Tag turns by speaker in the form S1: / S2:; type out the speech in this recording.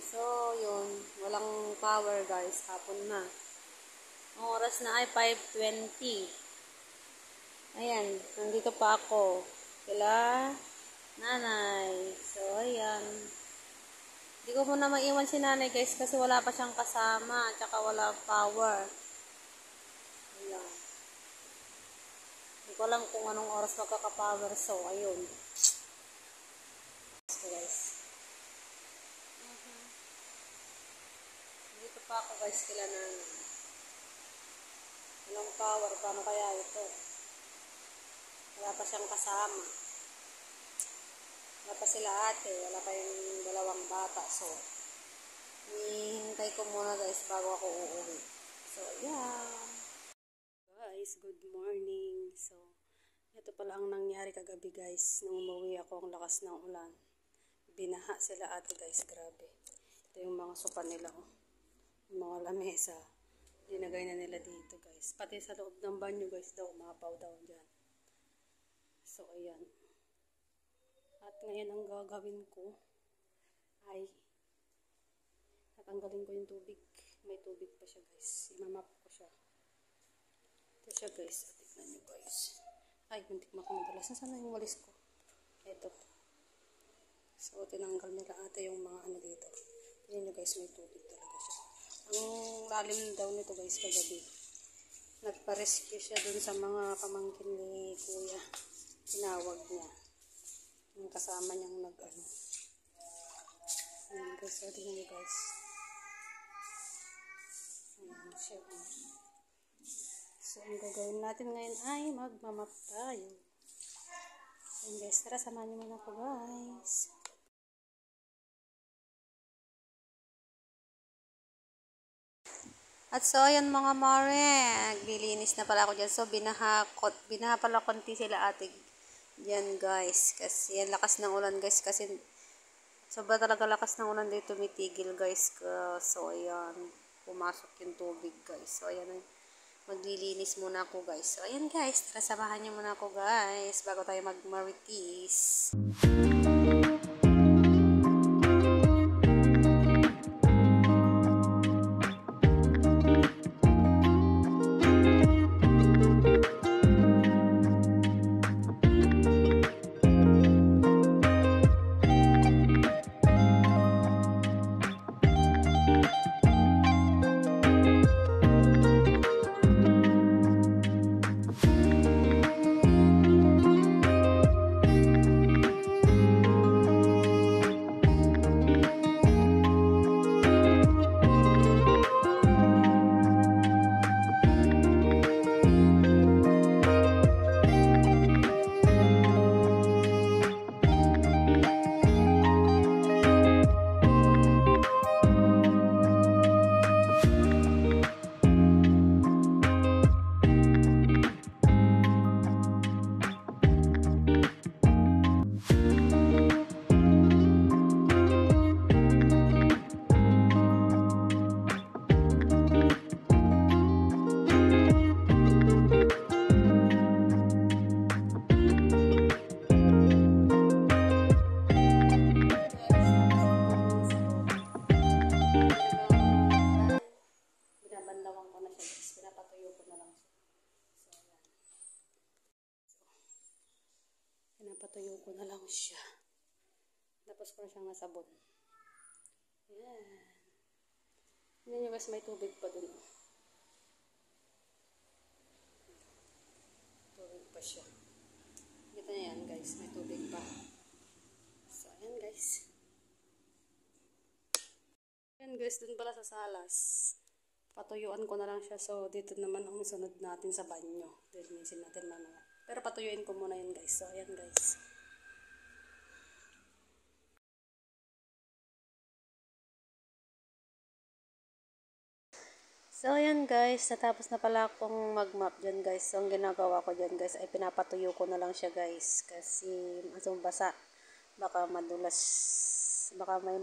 S1: So, yun. Walang power guys. Hapon na. Ang oras na ay 5:20. Ayan. Nandito pa ako. Kila nanay. So, ayan. Hindi ko muna maiwan si nanay guys kasi wala pa siyang kasama. Tsaka wala power. Ayan. Hindi ko alam kung anong oras magkaka-power. So, ayun. So, guys. Dito pa ako guys kila nanay. Walang power. Paano kaya ito? Wala pa siyang kasama. Wala pa sila ate. Wala pa yung dalawang bata. So, hihintay ko muna guys bago ako uuwi. So, yeah. Guys, good morning. So, ito pala ang nangyari kagabi guys. Nung umuwi ako, ang lakas ng ulan. Binaha sila ate guys. Grabe. Ito yung mga sopa nila. Oh. Yung mga lamesa. Dinagay na nila dito guys. Pati sa loob ng banyo guys daw. Mapaw daw dyan. So, ayan. At ngayon ang gagawin ko ay natanggalin ko yung tubig. May tubig pa siya guys. Imamap ko siya. Ito siya guys. Tignan nyo guys. Ay, muntik mo ako madalas. Nasaan na yung walis ko? Ito. So, tinanggal nila ata yung mga ano dito. Tignan nyo guys, may tubig talaga siya. Ang lalim daw nito guys kagabi. Nagpa-rescue siya dun sa mga pamangkin ni kuya. Tinawag niya. Yung kasama niyang nag-ano. Ayan guys, so tingnan nyo guys. Ayan siya. So, ang gagawin natin ngayon ay magmamap tayo. Ayan guys, tara samahan niyo muna ako guys. At so, ayan mga mare, naglilinis na pala ako dyan. So, binaha pala konti sila ate dyan guys. Kasi, yan, lakas ng ulan guys. Kasi, sobra talaga lakas ng ulan dito, tumitigil guys. So, ayan, pumasok yung tubig guys. So, ayan, maglilinis muna ako guys. So, ayan guys, tara samahan niyo muna ako guys, bago tayo magmaritis. Pinapatuyo ko na lang siya. Tapos ko na siyang nasabon. Ayan. Hindi nyo guys, may tubig pa dun. Tubig pa siya. Kita nyo yan guys, may tubig pa. So, ayan guys. Ayan guys, dun pala sa salas. Patuyuan ko na lang siya. So, dito naman ang sunod natin sa banyo. Linisin natin mamaya. Pero patuyuin ko muna yun guys. So, ayan guys. So, ayan guys. Natapos na pala akong mag-map dyan guys. So, ang ginagawa ko dyan guys ay pinapatuyo ko na lang siya guys. Kasi, basa. Baka madulas. Baka may